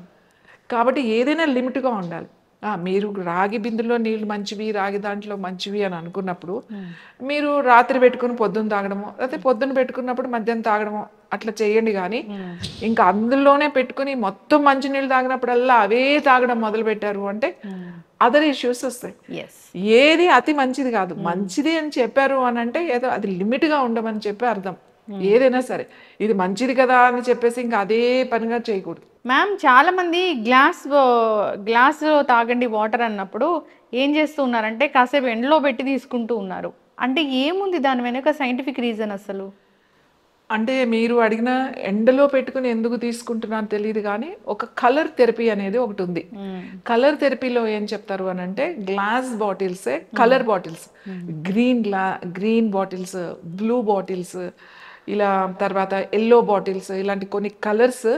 కాబట్టి ఏదైనా లిమిట్గా ఉండాలి. మీరు రాగి బిందులో నీళ్ళు మంచివి, రాగి దాంట్లో మంచివి అని అనుకున్నప్పుడు మీరు రాత్రి పెట్టుకుని పొద్దున్న తాగడము, లేకపోతే పొద్దున్న పెట్టుకున్నప్పుడు మధ్యాహ్నం తాగడము అట్లా చేయండి. కానీ ఇంకా అందులోనే పెట్టుకుని మొత్తం మంచినీళ్ళు తాగినప్పుడల్లా అవే తాగడం మొదలు పెట్టారు అంటే అదర్ ఇష్యూస్ వస్తాయి. ఏది అతి మంచిది కాదు. మంచిది అని చెప్పారు అని అంటే ఏదో అది లిమిట్గా ఉండమని చెప్పి అర్థం. ఏదైనా సరే ఇది మంచిది కదా అని చెప్పేసి ఇంకా అదే పనిగా చేయకూడదు. మ్యామ్, చాలా మంది గ్లాస్లో తాగండి వాటర్ అన్నప్పుడు ఏం చేస్తూ ఉన్నారంటే కాసేపు ఎండలో పెట్టి తీసుకుంటూ ఉన్నారు. అంటే ఏముంది దాని వెనుక సైంటిఫిక్ రీజన్ అసలు? అంటే మీరు అడిగిన ఎండలో పెట్టుకుని ఎందుకు తీసుకుంటున్నాను తెలియదు, కానీ ఒక కలర్ థెరపీ అనేది ఒకటి ఉంది. కలర్ థెరపీలో ఏం చెప్తారు అని అంటే గ్లాస్ బాటిల్సే colour bottles, green bottles, blue bottles, ఇలా తర్వాత ఎల్లో బాటిల్స్, ఇలాంటి కొన్ని కలర్స్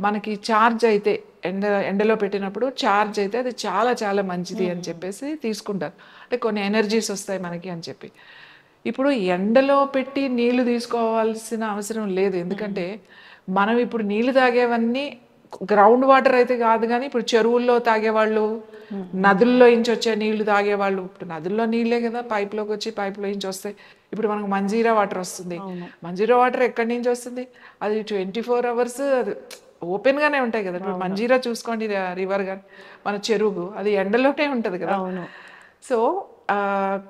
మనకి ఛార్జ్ అయితే ఎండలో పెట్టినప్పుడు ఛార్జ్ అయితే అది చాలా చాలా మంచిది అని చెప్పేసి తీసుకుంటారు. అంటే కొన్ని ఎనర్జీస్ వస్తాయి మనకి అని చెప్పి. ఇప్పుడు ఎండలో పెట్టి నీళ్లు తీసుకోవాల్సిన అవసరం లేదు. ఎందుకంటే మనం ఇప్పుడు నీళ్లు తాగేవన్నీ గ్రౌండ్ వాటర్ అయితే కాదు, కానీ ఇప్పుడు చెరువుల్లో తాగేవాళ్ళు, నదుల్లో నుంచి వచ్చే నీళ్లు తాగేవాళ్ళు. ఇప్పుడు నదుల్లో నీళ్ళే కదా పైప్లోకి వచ్చి పైప్లో నుంచి వస్తాయి. ఇప్పుడు మనకు మంజీరా వాటర్ వస్తుంది. మంజీరా వాటర్ ఎక్కడి నుంచి వస్తుంది? అది 24 hours అది ఓపెన్గానే ఉంటాయి కదా. ఇప్పుడు మంజీరా చూసుకోండి, రివర్ కానీ మన చెరువు, అది ఎండలోనే ఉంటుంది కదా. సో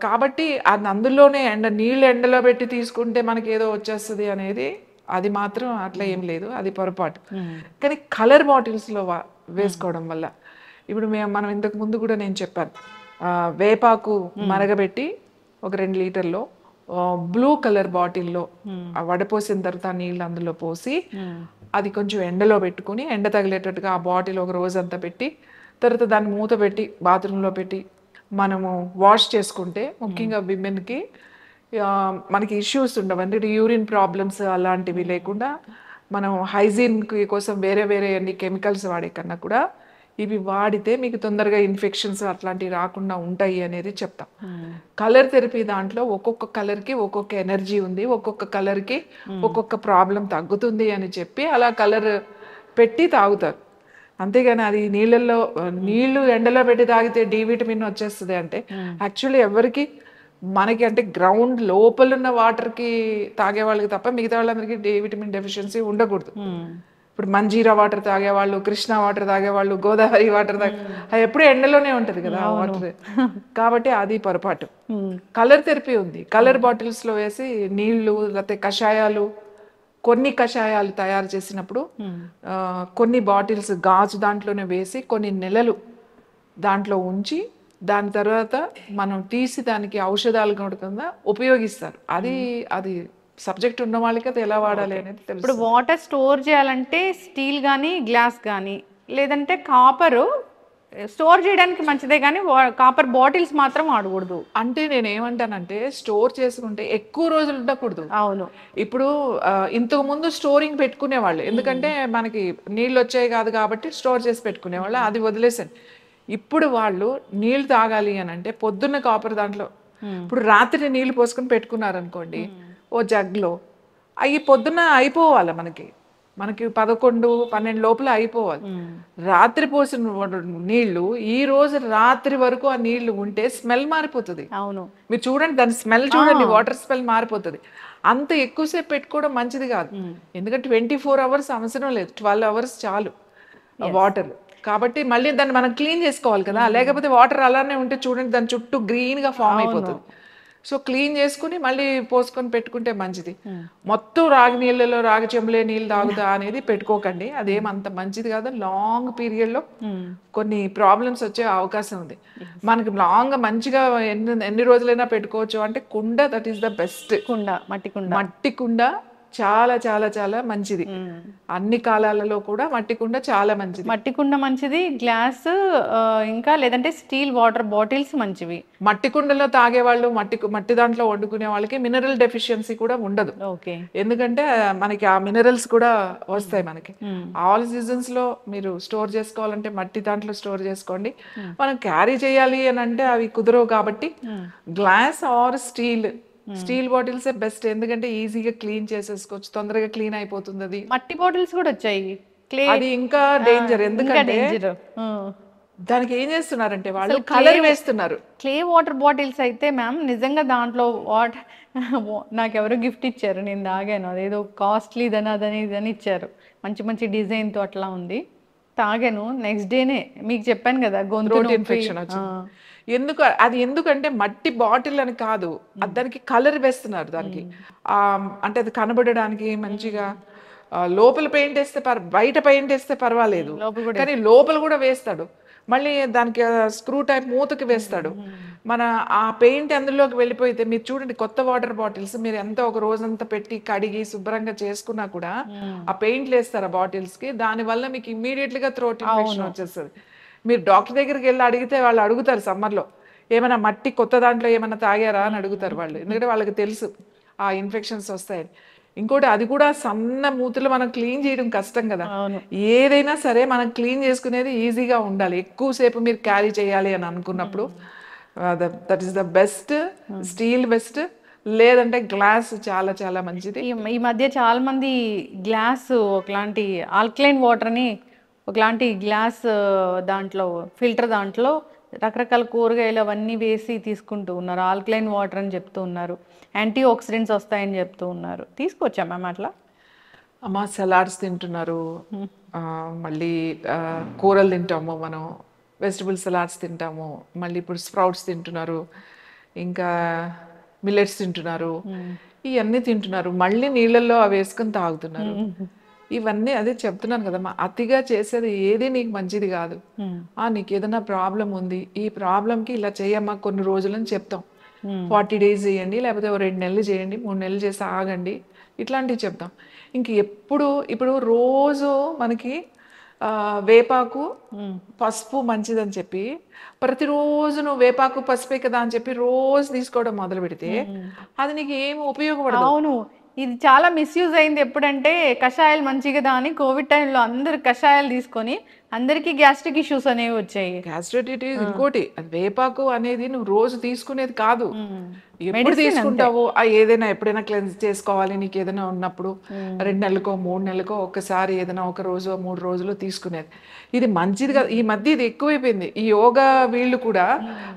కాబట్టి అది అందులోనే నీళ్ళు ఎండలో పెట్టి తీసుకుంటే మనకి ఏదో వచ్చేస్తుంది అనేది అది మాత్రం అట్లా ఏం లేదు, అది పొరపాటు. కానీ కలర్ బాటిల్స్లో వేసుకోవడం వల్ల ఇప్పుడు మనం ఇంతకు ముందు కూడా నేను చెప్పాను, వేపాకు మరగబెట్టి ఒక 2 లీటర్లో బ్లూ కలర్ బాటిల్లో వడపోసిన తర్వాత నీళ్ళు అందులో పోసి అది కొంచెం ఎండలో పెట్టుకుని ఎండ తగిలేటట్టుగా ఆ బాటిల్ ఒక రోజంతా పెట్టి తర్వాత దాన్ని మూత పెట్టి బాత్రూంలో పెట్టి మనము వాష్ చేసుకుంటే, ముఖ్యంగా విమెన్కి మనకి ఇష్యూస్ ఉండవు. అంటే యూరిన్ ప్రాబ్లమ్స్ అలాంటివి లేకుండా మనం హైజీన్ కోసం వేరే అన్ని కెమికల్స్ వాడే కన్నా కూడా ఇవి వాడితే మీకు తొందరగా ఇన్ఫెక్షన్స్ అట్లాంటివి రాకుండా ఉంటాయి అనేది చెప్తాం. కలర్ థెరపీ దాంట్లో ఒక్కొక్క కలర్కి ఒక్కొక్క ఎనర్జీ ఉంది, ఒక్కొక్క కలర్కి ఒక్కొక్క ప్రాబ్లం తగ్గుతుంది అని చెప్పి అలా కలర్ పెట్టి తాగుతారు. అంతేగాని అది నీళ్లు ఎండలో పెట్టి తాగితే డి విటమిన్ వచ్చేస్తుంది అంటే యాక్చువల్లీ ఎవరికి మనకి అంటే గ్రౌండ్ లోపల ఉన్న వాటర్కి తాగే వాళ్ళకి తప్ప మిగతా వాళ్ళందరికీ డి విటమిన్ డెఫిషియన్సీ ఉండకూడదు. ఇప్పుడు మంజీరా వాటర్ తాగేవాళ్ళు, కృష్ణా వాటర్ తాగేవాళ్ళు, గోదావరి వాటర్ అది ఎప్పుడు ఎండలోనే ఉంటుంది కదా వాటర్. కాబట్టి అది పొరపాటు. కలర్ థెరపీ ఉంది. కలర్ బాటిల్స్లో వేసి నీళ్లు లేకపోతే కషాయాలు, కొన్ని కషాయాలు తయారు చేసినప్పుడు కొన్ని బాటిల్స్ గాజు దాంట్లోనే వేసి కొన్ని నెలలు దాంట్లో ఉంచి దాని తర్వాత మనం తీసి దానికి ఔషధాలు కింద ఉపయోగిస్తారు. అది సబ్జెక్ట్ ఉన్న వాళ్ళకి అది ఎలా వాడాలి అనేది తెలుసు. ఇప్పుడు వాటర్ స్టోర్ చేయాలంటే స్టీల్ కానీ గ్లాస్ కానీ లేదంటే కాపరు స్టోర్ చేయడానికి మంచిదే, కానీ కాపర్ బాటిల్స్ మాత్రం వాడకూడదు. అంటే నేను ఏమంటానంటే స్టోర్ చేసుకుంటే ఎక్కువ రోజులు ఉండకూడదు. అవును. ఇప్పుడు ఇంతకు ముందు స్టోరింగ్ పెట్టుకునేవాళ్ళు, ఎందుకంటే మనకి నీళ్ళు వచ్చాయి కాదు కాబట్టి స్టోర్ చేసి పెట్టుకునేవాళ్ళు, అది వదిలేసాను. ఇప్పుడు వాళ్ళు నీళ్ళు తాగాలి అని అంటే పొద్దున్న కాపర్ దాంట్లో, ఇప్పుడు రాత్రి నీళ్ళు పోసుకొని పెట్టుకున్నారు అనుకోండి ఓ జగ్లో, అవి పొద్దున్న అయిపోవాలి, మనకి 11-12 లోపల అయిపోవాలి. రాత్రి పోసిన నీళ్లు ఈ రోజు రాత్రి వరకు ఆ నీళ్లు ఉంటే స్మెల్ మారిపోతుంది. అవును, మీరు చూడండి దాని స్మెల్ చూడండి, వాటర్ స్మెల్ మారిపోతుంది. అంత ఎక్కువసేపు పెట్టుకోవడం మంచిది కాదు, ఎందుకంటే 24 hours అవసరం లేదు, 12 hours చాలు వాటర్. కాబట్టి మళ్ళీ దాన్ని మనం క్లీన్ చేసుకోవాలి కదా, లేకపోతే వాటర్ అలానే ఉంటే చూడండి దాని చుట్టూ గ్రీన్గా ఫామ్ అయిపోతుంది. సో క్లీన్ చేసుకుని మళ్ళీ పోసుకొని పెట్టుకుంటే మంచిది. మొత్తం రాగి నీళ్ళలో రాగి చెంబులే నీళ్ళు తాగుతా అనేది పెట్టుకోకండి, అదేమంత మంచిది కాదు. లాంగ్ పీరియడ్లో కొన్ని ప్రాబ్లమ్స్ వచ్చే అవకాశం ఉంది. మనకి లాంగ్ మంచిగా ఎన్ని రోజులైనా పెట్టుకోవచ్చు అంటే కుండ, దట్ ఈస్ ద బెస్ట్. మట్టి కుండ చాలా చాలా చాలా మంచిది. అన్ని కాలాలలో కూడా మట్టి కుండ చాలా మంచిది. మట్టి కుండ మంచిది, గ్లాస్ ఇంకా లేదంటే స్టీల్ వాటర్ బాటిల్స్ మంచివి. మట్టి కుండలో తాగేవాళ్ళు, మట్టి దాంట్లో వండుకునే వాళ్ళకి మినరల్ డెఫిషియన్సీ కూడా ఉండదు. ఎందుకంటే మనకి ఆ మినరల్స్ కూడా వస్తాయి మనకి. ఆల్ సీజన్స్ లో మీరు స్టోర్ చేసుకోవాలంటే మట్టి దాంట్లో స్టోర్ చేసుకోండి. మనం క్యారీ చేయాలి అని అంటే అవి కుదరవు కాబట్టి glass are steel bottles best, ఎందుకంటే ఈజీగా క్లీన్ చేసేసుకోవచ్చు, తొందరగా క్లీన్ అయిపోతుంది. అది మట్టి బాటిల్స్ కూడా వచ్చాయి, అది ఇంకా డేంజర్. ఎందుకంటే దానికి ఏం చేస్తున్నారంటే వాళ్ళు కలర్ వేస్తున్నారు. క్లే వాటర్ బాటిల్స్ అయితే మ్యామ్ నిజంగా దాంట్లో నాకెవరో గిఫ్ట్ ఇచ్చారు, నేను తాగాను. అదేదో కాస్ట్లీ ఇదని ఇచ్చారు, మంచి మంచి డిజైన్తో అట్లా ఉంది. తాగాను, నెక్స్ట్ డేనే మీకు చెప్పాను కదా గొంతు ఇన్ఫెక్షన్ వచ్చింది. ఎందుకంటే మట్టి బాటిల్ అని కాదు, దానికి కలర్ వేస్తున్నారు దానికి. అంటే అది కనబడడానికి మంచిగా లోపల పెయింట్ వేస్తే బయట పెయింట్ వేస్తే పర్వాలేదు, కానీ లోపల కూడా వేస్తాడు. మళ్ళీ దానికి స్క్రూ టైప్ మూతకి వేస్తాడు. మన ఆ పెయింట్ అందులోకి వెళ్ళిపోతే మీరు చూడండి, కొత్త వాటర్ బాటిల్స్ మీరు ఎంత ఒక రోజంతా పెట్టి కడిగి శుభ్రంగా చేసుకున్నా కూడా ఆ పెయింట్లు వేస్తారు ఆ బాటిల్స్ కి, దానివల్ల మీకు ఇమ్మీడియట్ గా థ్రోట్ ఇన్ఫెక్షన్ వచ్చేస్తుంది. మీరు డాక్టర్ దగ్గరికి వెళ్ళి అడిగితే వాళ్ళు అడుగుతారు సమ్మర్లో ఏమైనా మట్టి కొత్త దాంట్లో ఏమైనా తాగారా అని అడుగుతారు వాళ్ళు, ఎందుకంటే వాళ్ళకి తెలుసు ఆ ఇన్ఫెక్షన్స్ వస్తాయని. ఇంకోటి అది కూడా సన్న మూతులు మనం క్లీన్ చేయడం కష్టం కదా, ఏదైనా సరే మనం క్లీన్ చేసుకునేది ఈజీగా ఉండాలి. ఎక్కువసేపు మీరు క్యారీ చేయాలి అని అనుకున్నప్పుడు that is the best. Steel best, లేదంటే గ్లాస్ చాలా చాలా మంచిది. ఈ మధ్య చాలా మంది గ్లాస్ ఒకలాంటి ఆల్కలైన్ వాటర్ని ఒకలాంటి గ్లాస్ దాంట్లో ఫిల్టర్ దాంట్లో రకరకాల కూరగాయలు అవన్నీ వేసి తీసుకుంటూ ఉన్నారు, ఆల్కలైన్ వాటర్ అని చెప్తూ ఉన్నారు, యాంటీ ఆక్సిడెంట్స్ వస్తాయని చెప్తూ ఉన్నారు. తీసుకోవచ్చా మ్యామ్ అట్లా? అమ్మ సలాడ్స్ తింటున్నారు, మళ్ళీ కూరలు తింటాము, మనం వెజిటబుల్ సలాడ్స్ తింటాము, మళ్ళీ ఇప్పుడు స్ప్రౌట్స్ తింటున్నారు, ఇంకా మిల్లెట్స్ తింటున్నారు, ఇవన్నీ తింటున్నారు, మళ్ళీ నీళ్ళల్లో అవి వేసుకొని తాగుతున్నారు. ఇవన్నీ అదే చెప్తున్నాను కదమ్మా, అతిగా చేసేది ఏది నీకు మంచిది కాదు. నీకు ఏదైనా ప్రాబ్లం ఉంది, ఈ ప్రాబ్లంకి ఇలా చేయమ్మా కొన్ని రోజులని చెప్తాం. 40 days చేయండి, లేకపోతే 2 నెలలు చేయండి, 3 నెలలు చేసి ఆగండి, ఇట్లాంటివి చెప్తాం. ఇప్పుడు రోజు మనకి వేపాకు పసుపు మంచిదని చెప్పి ప్రతిరోజు నువ్వు వేపాకు పసుపే కదా అని చెప్పి రోజు తీసుకోవడం మొదలు పెడితే అది నీకు ఏమి ఉపయోగపడదు. అవును, ఇది చాలా మిస్యూజ్ అయింది. ఎప్పుడంటే కషాయాలు మంచిగా అని కోవిడ్ టైంలో అందరు కషాయాలు తీసుకొని అందరికీ గ్యాస్ట్రిక్ ఇష్యూస్ అనేవి వచ్చాయి. గ్యాస్ట్రైటిస్ ఇంకోటి, అది వేపాకు అనేది నువ్వు రోజు తీసుకునేది కాదు, ఎప్పుడు తీసుకుంటావు ఏదైనా ఎప్పుడైనా క్లెన్స్ చేసుకోవాలి నీకు ఏదైనా ఉన్నప్పుడు 2 నెలలకో 3 నెలలకో ఒక్కసారి ఏదైనా 1 రోజు 3 రోజులు తీసుకునేది. ఇది మంచిది కాదు. ఈ మధ్య ఇది ఎక్కువైపోయింది. ఈ యోగా వీళ్ళు కూడా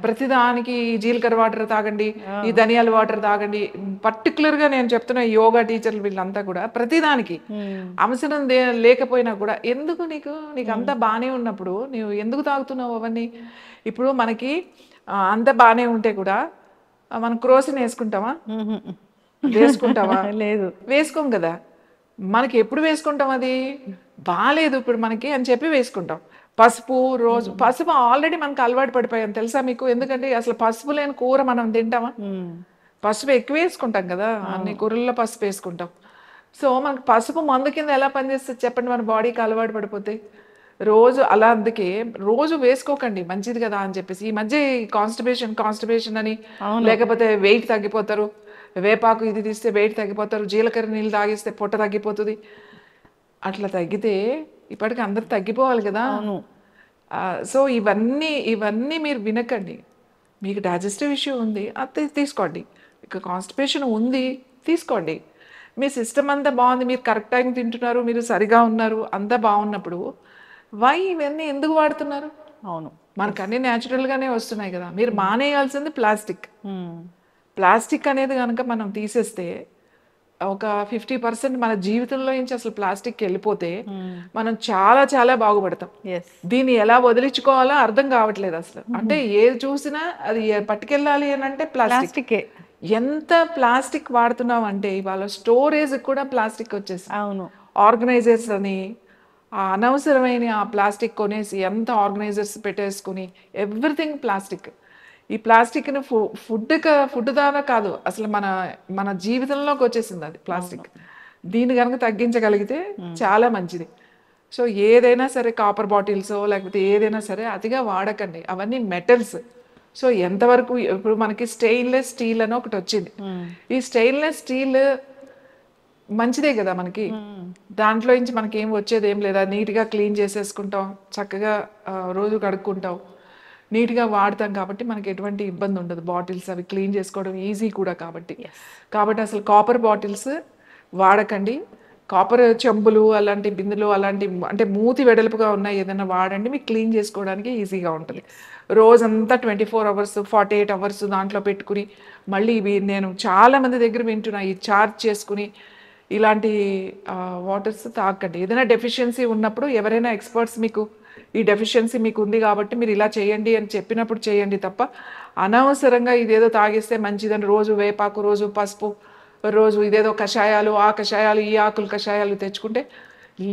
ప్రతిదానికి ఈ జీలకర్ర వాటర్ తాగండి, ఈ ధనియాల వాటర్ తాగండి. పర్టికులర్ గా నేను చెప్తున్నా యోగా టీచర్లు వీళ్ళంతా కూడా ప్రతిదానికి అవసరం లేకపోయినా కూడా ఎందుకు నీకు అంతా బాగానే ఉన్నప్పుడు నువ్వు ఎందుకు తాగుతున్నావు అవన్నీ? ఇప్పుడు మనకి అంత బాగానే ఉంటే కూడా మనం క్రోసిన్ వేసుకుంటామా? లేదు, వేసుకోం కదా. మనకి ఎప్పుడు వేసుకుంటాం? అది బాగాలేదు ఇప్పుడు మనకి అని చెప్పి వేసుకుంటాం. పసుపు పసుపు ఆల్రెడీ మనకు అలవాటు పడిపోయాం తెలుసా మీకు? ఎందుకంటే అసలు పసుపు లేని కూర మనం తింటామా? పసుపు ఎక్కువ వేసుకుంటాం కదా, అన్ని కూరల్లో పసుపు వేసుకుంటాం. సో మనకు పసుపు మందు కింద ఎలా పనిచేస్తుంది చెప్పండి, మన బాడీకి అలవాటు పడిపోతే. రోజు అలా అందుకే రోజు వేసుకోకండి, మంచిది కదా అని చెప్పేసి. ఈ మధ్య కాన్స్టిపేషన్ అని, లేకపోతే వెయిట్ తగ్గిపోతారు, వేపాకు ఇది తీస్తే వెయిట్ తగ్గిపోతారు, జీలకర్ర నీళ్ళు తాగిస్తే పొట్ట తగ్గిపోతుంది. అట్లా తగ్గితే ఇప్పటికి అందరు తగ్గిపోవాలి కదా. సో ఇవన్నీ మీరు వినకండి. మీకు డైజెస్టివ్ ఇష్యూ ఉంది అది తీసుకోండి, మీకు కాన్స్టిపేషన్ ఉంది తీసుకోండి. మీ సిస్టమ్ అంతా బాగుంది, మీరు కరెక్ట్ టైం తింటున్నారు, మీరు సరిగా ఉన్నారు, అంతా బాగున్నప్పుడు ఇవన్నీ ఎందుకు వాడుతున్నారు? అవును, మనకు అన్ని న్యాచురల్గానే వస్తున్నాయి కదా. మీరు మానేయాల్సింది ప్లాస్టిక్ అనేది కనుక మనం తీసేస్తే ఒక 50% మన జీవితంలో నుంచి అసలు ప్లాస్టిక్ వెళ్ళిపోతే మనం చాలా చాలా బాగుపడతాం. దీన్ని ఎలా వదిలించుకోవాలో అర్థం కావట్లేదు అసలు. అంటే ఏది చూసినా అది పట్టుకెళ్ళాలి అని అంటే ప్లాస్టిక్. ఎంత ప్లాస్టిక్ వాడుతున్నాం అంటే ఇవాళ స్టోరేజ్ కూడా ప్లాస్టిక్ వచ్చేసి, అవును, ఆర్గనైజర్స్ అని అనవసరమైన ఆ ప్లాస్టిక్ కొనేసి ఎంత ఆర్గనైజర్స్ పెట్టేసుకుని ఎవ్రీథింగ్ ప్లాస్టిక్. ఈ ప్లాస్టిక్ని ఫుడ్ ద్వారా కాదు అసలు మన జీవితంలోకి వచ్చేసింది అది ప్లాస్టిక్. దీన్ని కనుక తగ్గించగలిగితే చాలా మంచిది. సో ఏదైనా సరే కాపర్ బాటిల్స్ లేకపోతే ఏదైనా సరే అతిగా వాడకండి, అవన్నీ మెటల్స్. సో ఎంతవరకు ఇప్పుడు మనకి స్టెయిన్లెస్ స్టీల్ అని ఒకటి వచ్చింది. ఈ స్టెయిన్లెస్ స్టీల్ మంచిదే కదా మనకి, దాంట్లో నుంచి మనకి ఏం వచ్చేది ఏం లేదా. నీట్గా క్లీన్ చేసేసుకుంటాం, చక్కగా రోజు కడుక్కుంటాం, నీట్గా వాడతాం కాబట్టి మనకి ఎటువంటి ఇబ్బంది ఉండదు. బాటిల్స్ అవి క్లీన్ చేసుకోవడం ఈజీ కూడా కాబట్టి అసలు కాపర్ బాటిల్స్ వాడకండి. కాపర్ చెంబులు అలాంటి బిందులు అలాంటి అంటే మూతి వెడల్పుగా ఉన్నాయి ఏదైనా వాడండి, మీకు క్లీన్ చేసుకోవడానికి ఈజీగా ఉంటుంది. రోజంతా 24 hours 48 hours దాంట్లో పెట్టుకుని మళ్ళీ ఇవి నేను చాలామంది దగ్గర వింటున్నా, ఈ చార్జ్ చేసుకుని ఇలాంటి వాటర్స్ తాగండి. ఏదైనా డెఫిషియన్సీ ఉన్నప్పుడు ఎవరైనా ఎక్స్పర్ట్స్ మీకు ఈ డెఫిషియన్సీ మీకు ఉంది కాబట్టి మీరు ఇలా చేయండి అని చెప్పినప్పుడు చేయండి తప్ప అనవసరంగా ఇదేదో తాగేస్తే మంచిదని రోజు వేపాకు, రోజు పసుపు, రోజు ఇదేదో కషాయాలు, ఆ కషాయాలు, ఈ ఆకులు కషాయాలు తెచ్చుకుంటే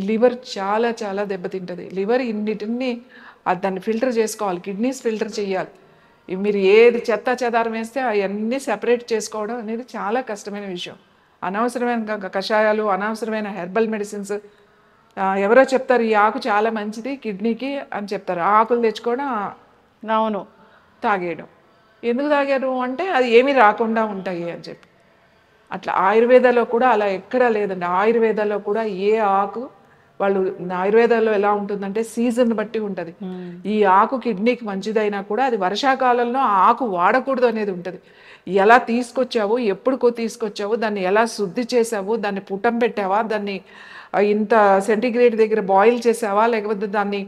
లివర్ చాలా చాలా దెబ్బతింటుంది. లివర్ ఇన్నిటిని దాన్ని ఫిల్టర్ చేసుకోవాలి, కిడ్నీస్ ఫిల్టర్ చేయాలి. మీరు ఏది చెత్త చెదారం వేస్తే అవన్నీ సెపరేట్ చేసుకోవడం అనేది చాలా కష్టమైన విషయం. అనవసరమైన కషాయాలు, అనవసరమైన హెర్బల్ మెడిసిన్స్, ఎవరో చెప్తారు ఈ ఆకు చాలా మంచిది కిడ్నీకి అని చెప్తారు, ఆ ఆకులు తెచ్చుకోవడం, అవును, తాగేయడం. ఎందుకు తాగారు అంటే అది ఏమీ రాకుండా ఉంటాయి అని చెప్పి. అట్లా ఆయుర్వేదాలో కూడా అలా ఎక్కడా లేదండి. ఆయుర్వేదాలో కూడా ఏ ఆకు వాళ్ళు, ఆయుర్వేదాల్లో ఎలా ఉంటుందంటే సీజన్ బట్టి ఉంటుంది. ఈ ఆకు కిడ్నీకి మంచిదైనా కూడా అది వర్షాకాలంలో ఆ ఆకు వాడకూడదు అనేది ఉంటుంది. ఎలా తీసుకొచ్చావు, ఎప్పుడు తీసుకొచ్చావు, దాన్ని ఎలా శుద్ధి చేసావు, దాన్ని పుటం పెట్టావా, దాన్ని ఇంత సెంటిగ్రేడ్ దగ్గర బాయిల్ చేసావా, లేకపోతే దాన్ని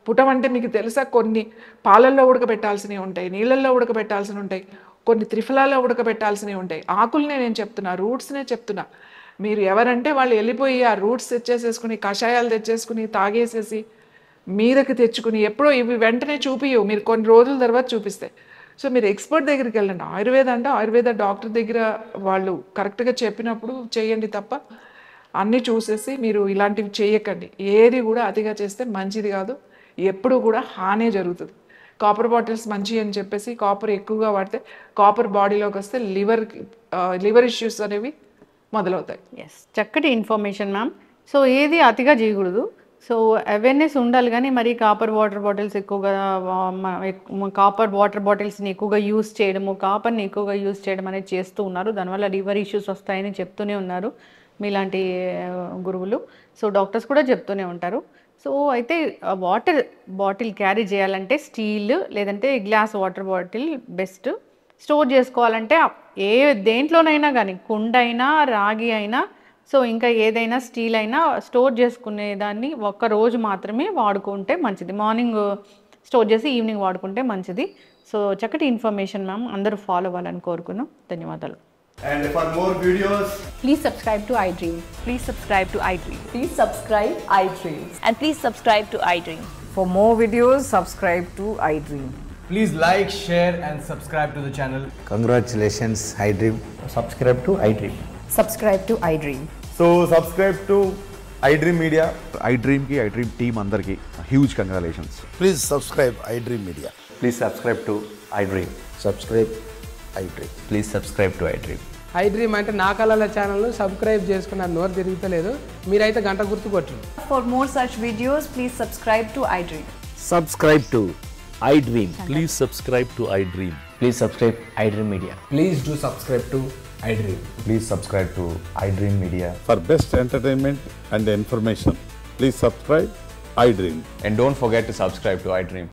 పుటం అంటే మీకు తెలుసా, కొన్ని పాలల్లో ఉడకబెట్టాల్సినవి ఉంటాయి, నీళ్ళల్లో ఉడకబెట్టాల్సినవి ఉంటాయి, కొన్ని త్రిఫలాల్లో ఉడకబెట్టాల్సినవి ఉంటాయి. ఆకులనే నేను చెప్తున్నా, రూట్స్నే చెప్తున్నా. మీరు ఎవరంటే వాళ్ళు వెళ్ళిపోయి ఆ రూట్స్ తెచ్చేసేసుకుని కషాయాలు తెచ్చేసుకుని తాగేసేసి మీదకి తెచ్చుకుని ఎప్పుడో ఇవి వెంటనే చూపియవు, మీరు కొన్ని రోజుల తర్వాత చూపిస్తాయి. సో మీరు ఎక్స్పర్ట్ దగ్గరికి వెళ్ళండి. ఆయుర్వేద అంటే ఆయుర్వేద డాక్టర్ దగ్గర వాళ్ళు కరెక్ట్గా చెప్పినప్పుడు చేయండి తప్ప అన్నీ చూసేసి మీరు ఇలాంటివి చేయకండి. ఏది కూడా అతిగా చేస్తే మంచిది కాదు, ఎప్పుడు కూడా హానే జరుగుతుంది. కాపర్ బాటిల్స్ మంచి అని చెప్పేసి కాపర్ ఎక్కువగా వాడితే కాపర్ బాడీలోకి వస్తే లివర్ ఇష్యూస్ అనేవి మొదలవుతాయి. ఎస్, చక్కటి ఇన్ఫర్మేషన్ మ్యామ్. సో ఏది అతిగా చేయకూడదు, సో అవేర్నెస్ ఉండాలి. కానీ మరి కాపర్ వాటర్ బాటిల్స్ ఎక్కువగా, కాపర్ వాటర్ బాటిల్స్ని ఎక్కువగా యూస్ చేయడము, కాపర్ని ఎక్కువగా యూస్ చేయడం అనేది చేస్తూ ఉన్నారు. దానివల్ల లివర్ ఇష్యూస్ వస్తాయని చెప్తూనే ఉన్నారు మీలాంటి గురువులు. సో డాక్టర్స్ కూడా చెప్తూనే ఉంటారు. సో అయితే వాటర్ బాటిల్ క్యారీ చేయాలంటే స్టీల్ లేదంటే glass water bottle best. Store చేసుకోవాలంటే ఏ దేంట్లోనైనా కానీ కుండ అయినా రాగి అయినా సో ఇంకా ఏదైనా స్టీల్ అయినా స్టోర్ చేసుకునే దాన్ని ఒక్క రోజు మాత్రమే వాడుకుంటే మంచిది. మార్నింగ్ స్టోర్ చేసి ఈవినింగ్ వాడుకుంటే మంచిది. సో చక్కటి ఇన్ఫర్మేషన్ మ్యామ్ అందరూ ఫాలో అవ్వాలని కోరుకున్నాం. ధన్యవాదాలు. And for more videos, Please subscribe to iDream. Please subscribe to iDream. Please subscribe iDream. And please subscribe to iDream. For more videos, subscribe to iDream. please like, share and subscribe to the channel. Congratulations, iDream. Subscribe to iDream. Subscribe to iDream. So subscribe to iDream Media. iDream ki iDream team andarki huge congratulations. Please subscribe iDream Media. Please subscribe to iDream. Subscribe iDream. Please subscribe to iDream. iDream అంటే నా కళల ఛానల్ను subscribe చేసుకున్నారు, నోరు తిరుగుతలేదు. మీరైతే గంట గుర్తు కొట్టండి. For more such videos, please subscribe to iDream. Subscribe to iDream. Please subscribe to iDream. Please subscribe iDream Media. Please do subscribe to iDream. Please subscribe to iDream Media. For best entertainment and information, please subscribe iDream. And don't forget to subscribe to iDream.